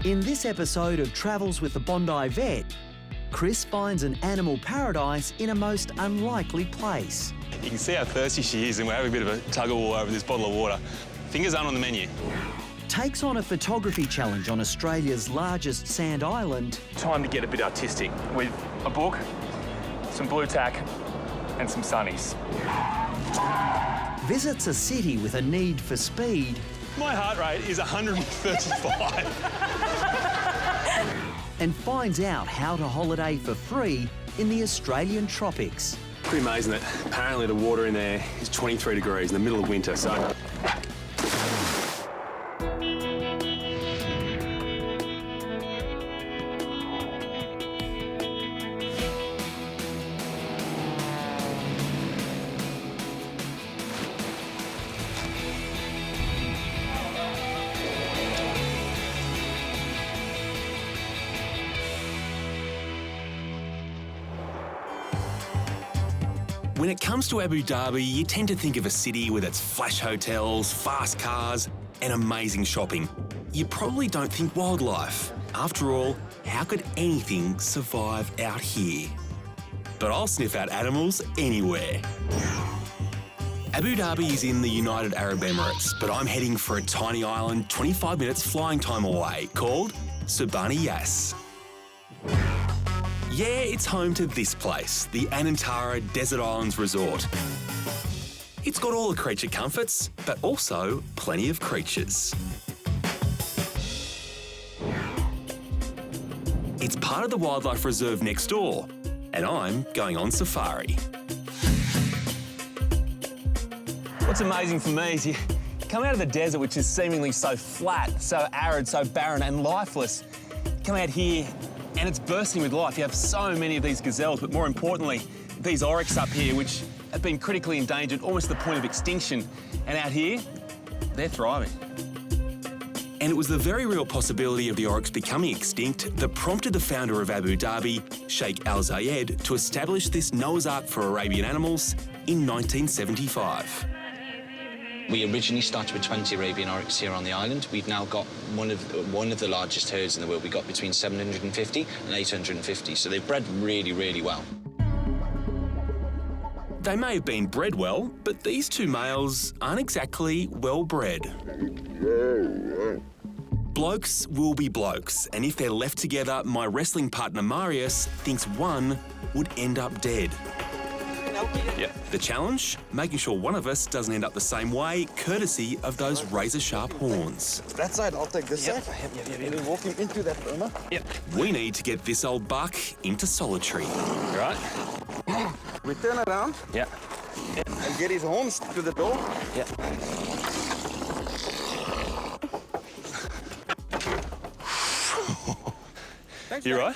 In this episode of Travels with the Bondi Vet, Chris finds an animal paradise in a most unlikely place. You can see how thirsty she is, and we're having a bit of a tug-of-war over this bottle of water. Fingers aren't on the menu. Takes on a photography challenge on Australia's largest sand island. Time to get a bit artistic with a book, some blue tack and some sunnies. Visits a city with a need for speed. My heart rate is 135. And finds out how to holiday for free in the Australian tropics. Pretty amazing that apparently the water in there is 23 degrees in the middle of winter, so... When it comes to Abu Dhabi, you tend to think of a city with its flash hotels, fast cars, and amazing shopping. You probably don't think wildlife. After all, how could anything survive out here? But I'll sniff out animals anywhere. Abu Dhabi is in the United Arab Emirates, but I'm heading for a tiny island 25 minutes flying time away called Bondi Vet. Yeah, it's home to this place, the Antarctica Desert Islands Resort. It's got all the creature comforts, but also plenty of creatures. It's part of the wildlife reserve next door, and I'm going on safari. What's amazing for me is you come out of the desert, which is seemingly so flat, so arid, so barren and lifeless. Come out here and it's bursting with life. You have so many of these gazelles, but more importantly, these oryx up here, which have been critically endangered, almost to the point of extinction. And out here, they're thriving. And it was the very real possibility of the oryx becoming extinct that prompted the founder of Abu Dhabi, Sheikh Al Zayed, to establish this Noah's Ark for Arabian animals in 1975. We originally started with 20 Arabian oryx here on the island. We've now got one of the largest herds in the world. We got between 750 and 850, so they've bred really, really well. They may have been bred well, but these two males aren't exactly well bred. Blokes will be blokes, and if they're left together, my wrestling partner Marius thinks one would end up dead. Yeah. The challenge? Making sure one of us doesn't end up the same way, courtesy of those razor-sharp horns. That side, I'll take this side. And then walk him into that corner. Yep. We need to get this old buck into solitary. Right? We turn around Yeah. and get his horns to the door. Yeah. Thanks, You mate. right?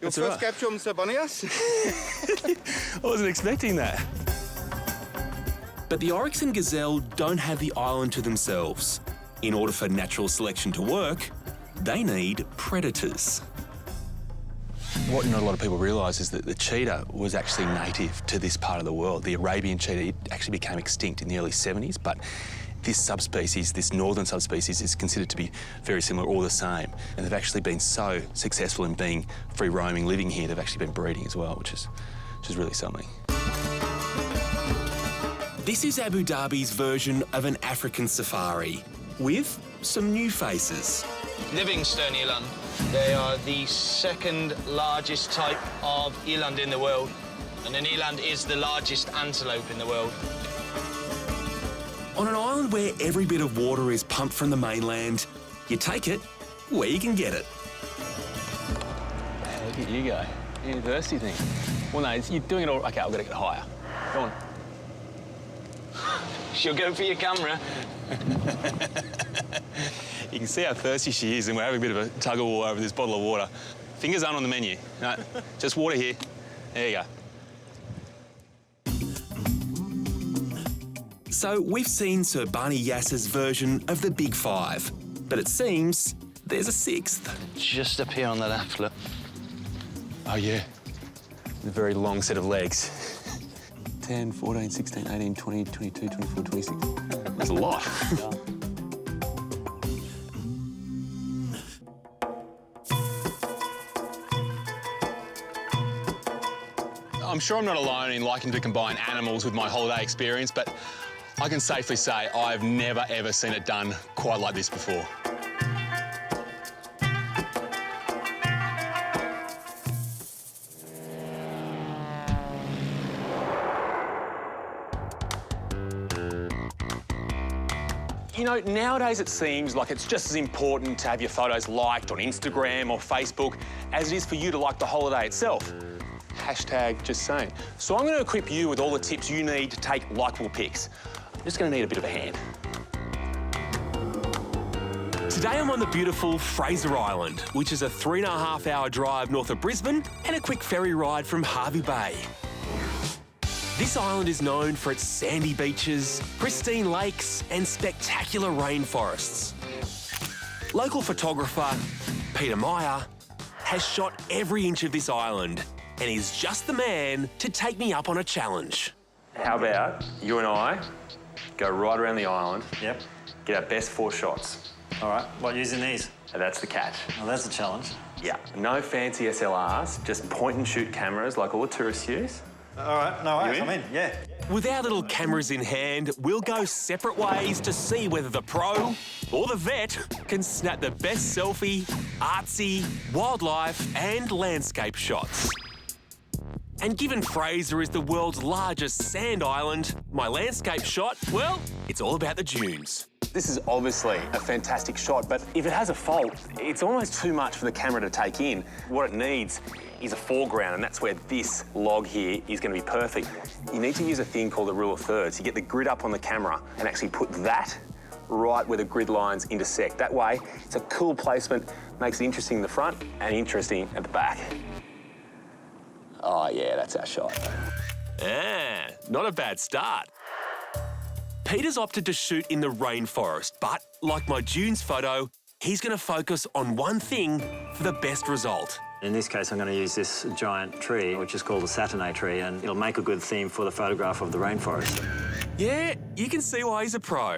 Your That's all first right. capture, Mr. Bonias. I wasn't expecting that. But the oryx and gazelle don't have the island to themselves. In order for natural selection to work, they need predators. What not a lot of people realise is that the cheetah was actually native to this part of the world. The Arabian cheetah actually became extinct in the early 70s, but this subspecies, this northern subspecies, is considered to be very similar or the same. And they've actually been so successful in being free roaming, living here, they've actually been breeding as well, which is really something. This is Abu Dhabi's version of an African safari, with some new faces. Livingstone eland. They are the second largest type of eland in the world, and an eland is the largest antelope in the world. On an island where every bit of water is pumped from the mainland, you take it where you can get it. Look at you go. You're thirsty thing. Well, no, you're doing it all... OK, I've got to get higher. Go on. She'll go for your camera. You can see how thirsty she is, and we're having a bit of a tug-of-war over this bottle of water. Fingers aren't on the menu. No, just water here. There you go. So we've seen Sir Barney Yass's version of the Big Five, but it seems there's a sixth. Just up here on the left, look. Oh, yeah. A very long set of legs. 10, 14, 16, 18, 20, 22, 24, 26. That's a lot. I'm sure I'm not alone in liking to combine animals with my holiday experience, but I can safely say I've never, ever seen it done quite like this before. You know, nowadays it seems like it's just as important to have your photos liked on Instagram or Facebook as it is for you to like the holiday itself. Hashtag just saying. So I'm going to equip you with all the tips you need to take likeable pics. I'm just going to need a bit of a hand. Today I'm on the beautiful Fraser Island, which is a 3.5-hour drive north of Brisbane and a quick ferry ride from Hervey Bay. This island is known for its sandy beaches, pristine lakes and spectacular rainforests. Local photographer Peter Meyer has shot every inch of this island and is just the man to take me up on a challenge. How about you and I go right around the island, Yep. get our best 4 shots. All right. What, using these? And that's the catch. Well, that's a challenge. Yeah. No fancy SLRs, just point and shoot cameras like all the tourists use. All right. No worries. You in? I'm in. Yeah. With our little cameras in hand, we'll go separate ways to see whether the pro or the vet can snap the best selfie, artsy, wildlife and landscape shots. And given Fraser is the world's largest sand island, my landscape shot, well, it's all about the dunes. This is obviously a fantastic shot, but if it has a fault, it's almost too much for the camera to take in. What it needs is a foreground, and that's where this log here is going to be perfect. You need to use a thing called the rule of thirds. You get the grid up on the camera and actually put that right where the grid lines intersect. That way, it's a cool placement, makes it interesting in the front and interesting at the back. Oh yeah, that's our shot. Ah, not a bad start. Peter's opted to shoot in the rainforest, but like my dunes photo, he's going to focus on one thing for the best result. In this case, I'm going to use this giant tree, which is called a Saturday tree, and it'll make a good theme for the photograph of the rainforest. Yeah, you can see why he's a pro.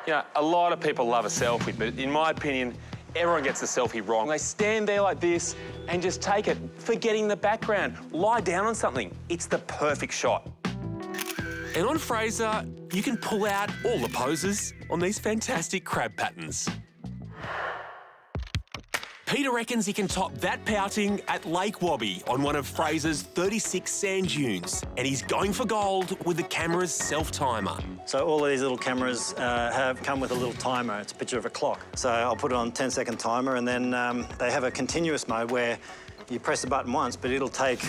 You know, a lot of people love a selfie, but in my opinion, everyone gets the selfie wrong. They stand there like this and just take it, forgetting the background. Lie down on something. It's the perfect shot. And on Fraser, you can pull out all the poses on these fantastic crab patterns. Peter reckons he can top that pouting at Lake Wobby on one of Fraser's 36 sand dunes, and he's going for gold with the camera's self-timer. So all of these little cameras have come with a little timer. It's a picture of a clock. So I'll put it on 10-second timer, and then they have a continuous mode where you press the button once, but it'll take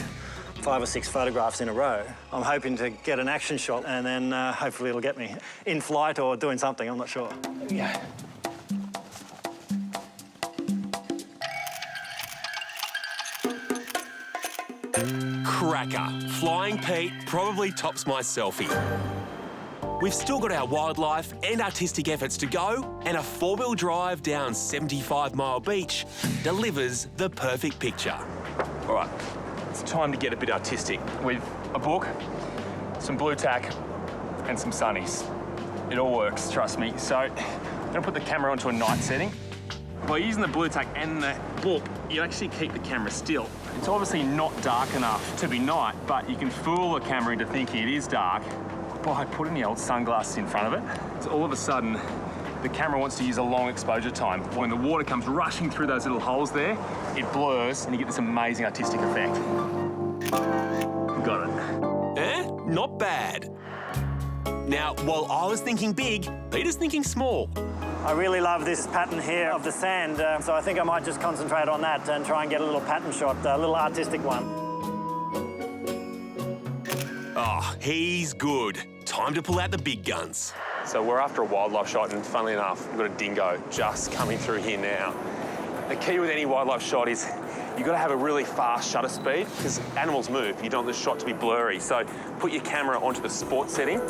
5 or 6 photographs in a row. I'm hoping to get an action shot, and then hopefully it'll get me in flight or doing something, I'm not sure. Yeah. Cracker. Flying Pete probably tops my selfie. We've still got our wildlife and artistic efforts to go, and a 4-wheel drive down 75 Mile Beach delivers the perfect picture. All right, it's time to get a bit artistic with a book, some blue tack, and some sunnies. It all works, trust me. So I'm gonna put the camera onto a night setting. By using the blue tack and the book, you actually keep the camera still. It's obviously not dark enough to be night, but you can fool the camera into thinking it is dark by putting the old sunglasses in front of it. So all of a sudden, the camera wants to use a long exposure time. When the water comes rushing through those little holes there, it blurs and you get this amazing artistic effect. Got it. Eh? Not bad. Now, while I was thinking big, Peter's thinking small. I really love this pattern here of the sand, so I think I might just concentrate on that and try and get a little pattern shot, a little artistic one. Oh, he's good. Time to pull out the big guns. So we're after a wildlife shot, and funnily enough, we've got a dingo just coming through here now. The key with any wildlife shot is you've got to have a really fast shutter speed, because animals move. You don't want the shot to be blurry. So put your camera onto the sport setting.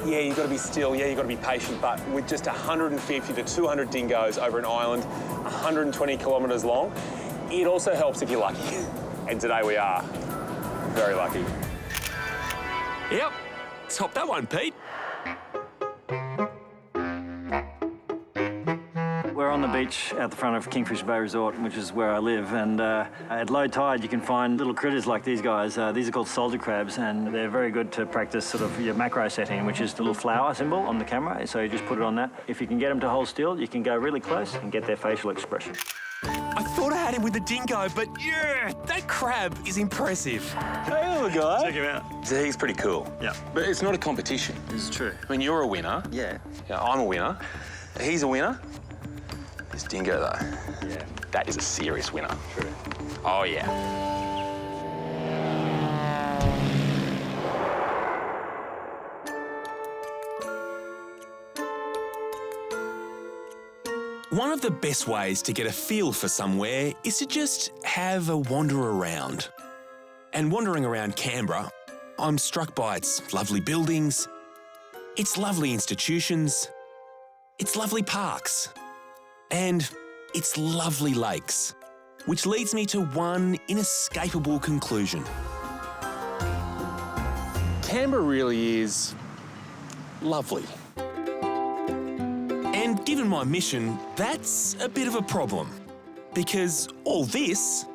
Yeah, you've got to be still, yeah, you've got to be patient, but with just 150 to 200 dingoes over an island, 120 kilometres long, it also helps if you're lucky. And today we are very lucky. Yep, top that one, Pete. We're on the beach at the front of Kingfisher Bay Resort, which is where I live, and at low tide you can find little critters like these guys. These are called soldier crabs, and they're very good to practice sort of your macro setting, which is the little flower symbol on the camera, so you just put it on that. If you can get them to hold still, you can go really close and get their facial expression. I thought I had him with the dingo, but yeah, that crab is impressive. Hey, little guy. Check him out. So he's pretty cool. Yeah. But it's not a competition. This is true. I mean, you're a winner. Yeah. Yeah, I'm a winner. He's a winner. This dingo, though. Yeah. That is a serious winner. True. Oh, yeah. One of the best ways to get a feel for somewhere is to just have a wander around. And wandering around Canberra, I'm struck by its lovely buildings, its lovely institutions, its lovely parks, and its lovely lakes, which leads me to one inescapable conclusion. Canberra really is lovely. And given my mission, that's a bit of a problem, because all this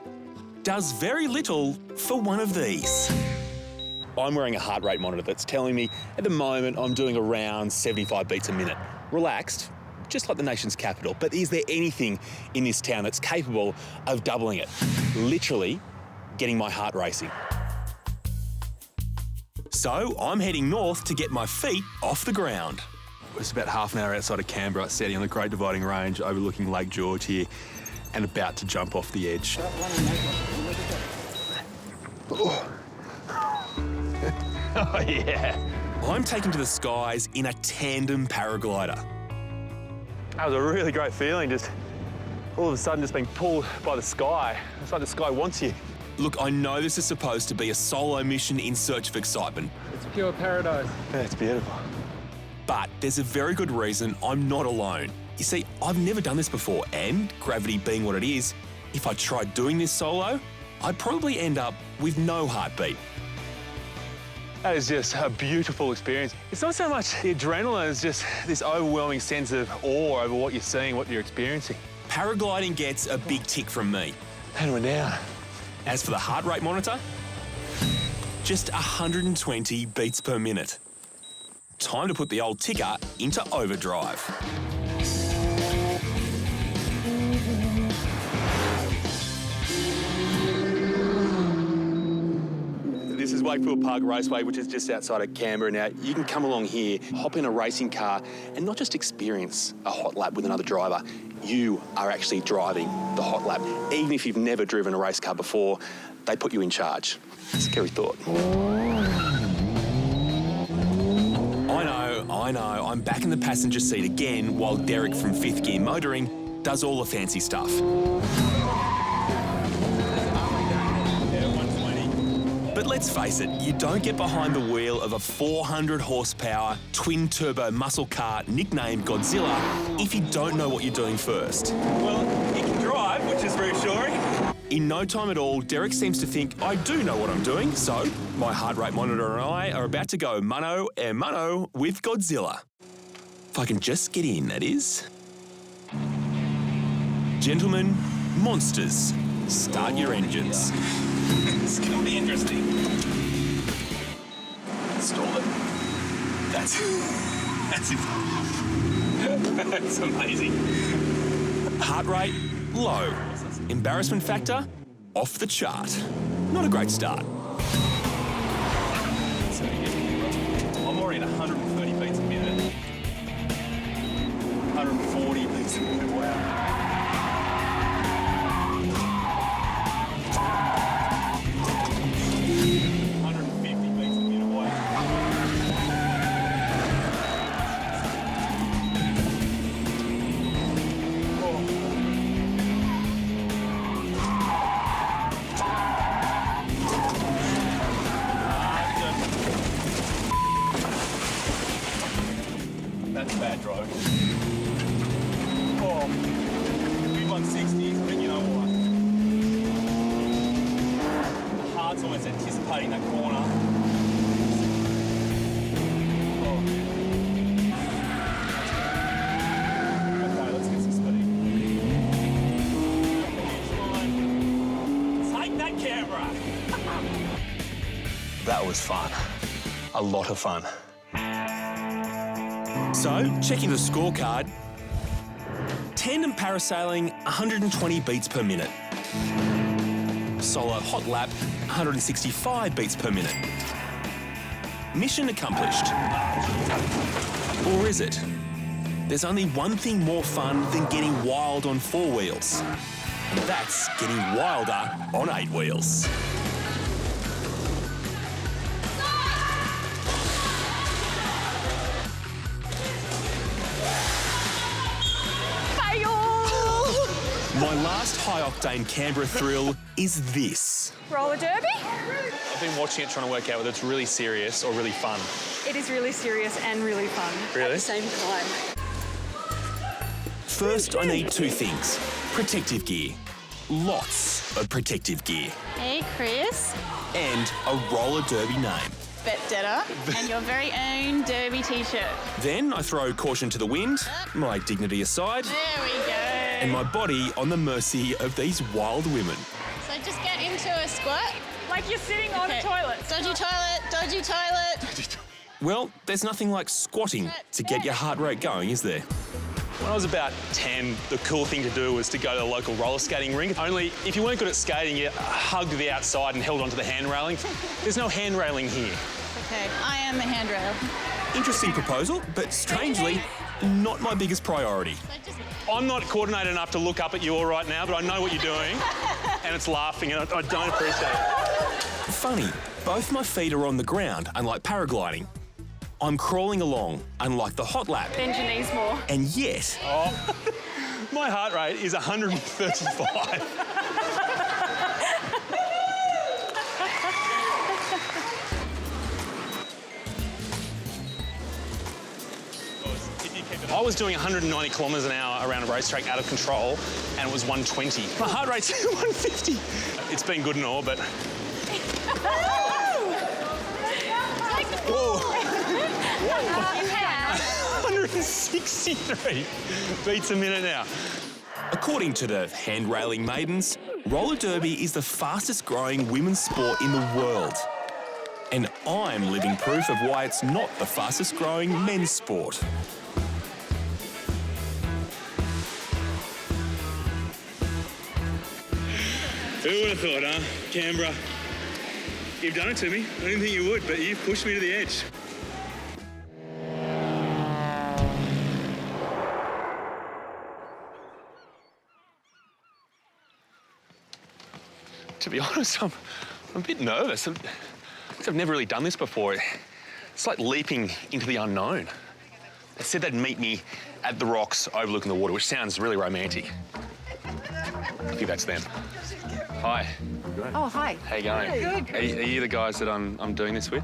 does very little for one of these. I'm wearing a heart rate monitor that's telling me at the moment I'm doing around 75 beats a minute. Relaxed, just like the nation's capital. But is there anything in this town that's capable of doubling it? Literally getting my heart racing. So I'm heading north to get my feet off the ground. It's about half an hour outside of Canberra, sitting on the Great Dividing Range overlooking Lake George here and about to jump off the edge. Oh, oh yeah. I'm taken to the skies in a tandem paraglider. That was a really great feeling, just all of a sudden just being pulled by the sky. It's like the sky wants you. Look, I know this is supposed to be a solo mission in search of excitement. It's pure paradise. Yeah, it's beautiful. But there's a very good reason I'm not alone. You see, I've never done this before, and gravity being what it is, if I tried doing this solo, I'd probably end up with no heartbeat. That is just a beautiful experience. It's not so much the adrenaline, it's just this overwhelming sense of awe over what you're seeing, what you're experiencing. Paragliding gets a big tick from me. And we're down. As for the heart rate monitor, just 120 beats per minute. Time to put the old ticker into overdrive. This is Wakefield Park Raceway, which is just outside of Canberra. Now, you can come along here, hop in a racing car, and not just experience a hot lap with another driver. You are actually driving the hot lap. Even if you've never driven a race car before, they put you in charge. Scary thought. I know, I'm back in the passenger seat again while Derek from Fifth Gear Motoring does all the fancy stuff. But let's face it, you don't get behind the wheel of a 400 horsepower twin-turbo muscle car nicknamed Godzilla if you don't know what you're doing first. Well, you can drive, which is reassuring. In no time at all, Derek seems to think I do know what I'm doing, so my heart rate monitor and I are about to go mano a mano with Godzilla. If I can just get in, that is. Gentlemen, monsters, start your engines. This is going to be interesting. Install it. That's it. That's amazing. Heart rate, low. Embarrassment factor, off the chart. Not a great start. So, I'm already at 130 beats a minute. 140 beats a minute, wow. 150 beats a minute, wow. That's a bad drive. Oh. That was fun. A lot of fun. So, checking the scorecard, tandem parasailing, 120 beats per minute. Solo hot lap, 165 beats per minute. Mission accomplished. Or is it? There's only one thing more fun than getting wild on 4 wheels. And that's getting wilder on 8 wheels. My last high-octane Canberra thrill is this. Roller derby? I've been watching it trying to work out whether it's really serious or really fun. It is really serious and really fun. Really? At the same time. First, I need 2 things. Protective gear. Lots of protective gear. Hey, Chris. And a roller derby name. Bet Detter. And your very own derby t-shirt. Then I throw caution to the wind, my dignity aside, There we go. and my body on the mercy of these wild women. So just get into a squat. Like you're sitting on a toilet. Dodgy toilet, dodgy toilet. Well, there's nothing like squatting to get your heart rate going, is there? When I was about 10, the cool thing to do was to go to the local roller skating rink. Only if you weren't good at skating, you hugged the outside and held onto the handrailing. There's no handrailing here. Okay, I am a handrail. Interesting proposal, but strangely, not my biggest priority. So just I'm not coordinated enough to look up at you all right now, but I know what you're doing, and it's laughing, and I don't appreciate it. Funny, both my feet are on the ground, unlike paragliding. I'm crawling along, unlike the hot lap. Bend your knees more. And yet, My heart rate is 135. I was doing 190 kilometres an hour around a racetrack out of control, and it was 120. My heart rate's 150. It's been good and all, but... Whoa! 163 beats a minute now. according to the hand-railing maidens, roller derby is the fastest growing women's sport in the world. And I'm living proof of why it's not the fastest growing men's sport. Who would have thought, huh? Canberra. You've done it to me. I didn't think you would, but you've pushed me to the edge. To be honest, I'm a bit nervous. I've never really done this before. It's like leaping into the unknown. They said they'd meet me at the rocks overlooking the water, which sounds really romantic. I think that's them. Hi. Oh, hi. How you going? Good. Are you the guys that I'm doing this with?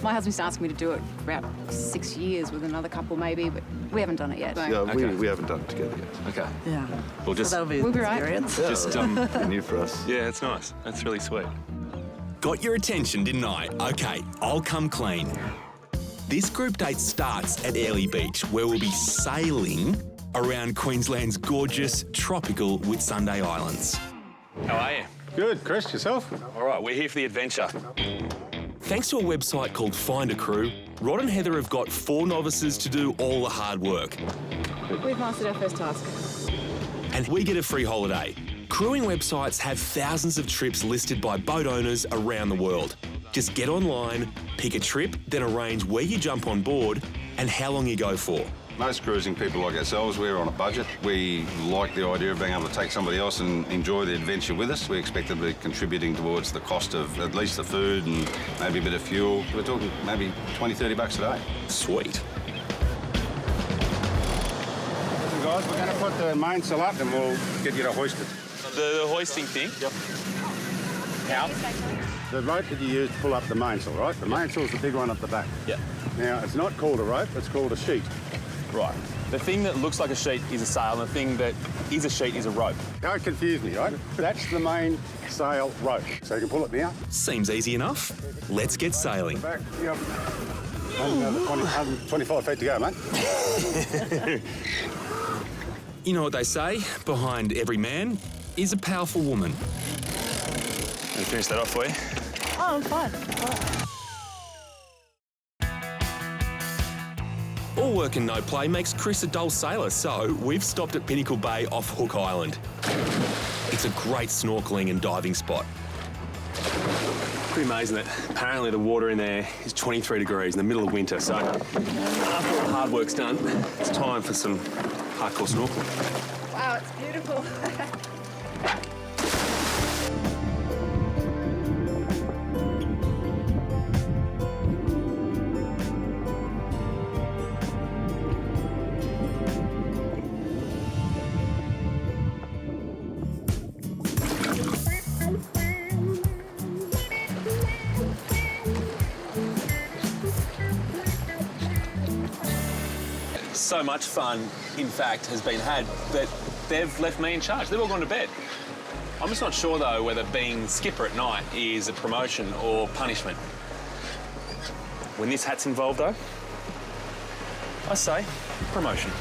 My husband's asked me to do it for about 6 years with another couple maybe, but we haven't done it yet. So. Yeah, Okay. we haven't done it together yet. Okay. Yeah. We'll just... We'll be right. Just, Been new for us. yeah, it's nice. That's really sweet. Got your attention, didn't I? Okay, I'll come clean. This group date starts at Airlie Beach, where we'll be sailing around Queensland's gorgeous tropical Whitsunday Islands. How are you? Good, Chris, yourself? All right, we're here for the adventure. Thanks to a website called Find a Crew, Rod and Heather have got 4 novices to do all the hard work. We've mastered our first task. And we get a free holiday. Crewing websites have thousands of trips listed by boat owners around the world. Just get online, pick a trip, then arrange where you jump on board and how long you go for. Most cruising people like ourselves, we're on a budget. We like the idea of being able to take somebody else and enjoy the adventure with us. We expect to be contributing towards the cost of at least the food and maybe a bit of fuel. We're talking maybe $20-30 a day. Sweet. Listen, guys, we're going to put the mainsail up and we'll get you to hoist it. The hoisting thing? Yep. How? The rope that you use to pull up the mainsail, right? The mainsail's the big one at the back. Yeah. Now, it's not called a rope, it's called a sheet. Right. The thing that looks like a sheet is a sail, and the thing that is a sheet is a rope. Don't confuse me, right? That's the main sail rope. So you can pull it now. Seems easy enough. Let's get sailing. Back, yep. Another 25 feet to go, mate. You know what they say, behind every man is a powerful woman. Let me finish that off for you. Oh, I'm fine. All work and no play makes Chris a dull sailor, so we've stopped at Pinnacle Bay off Hook Island. It's a great snorkelling and diving spot. Pretty amazing that apparently the water in there is 23 degrees in the middle of winter, so after all the hard work's done, it's time for some hardcore snorkeling. Wow, it's beautiful. So much fun, in fact, has been had that they've left me in charge. They've all gone to bed. I'm just not sure, though, whether being skipper at night is a promotion or punishment. When this hat's involved, though, I say promotion.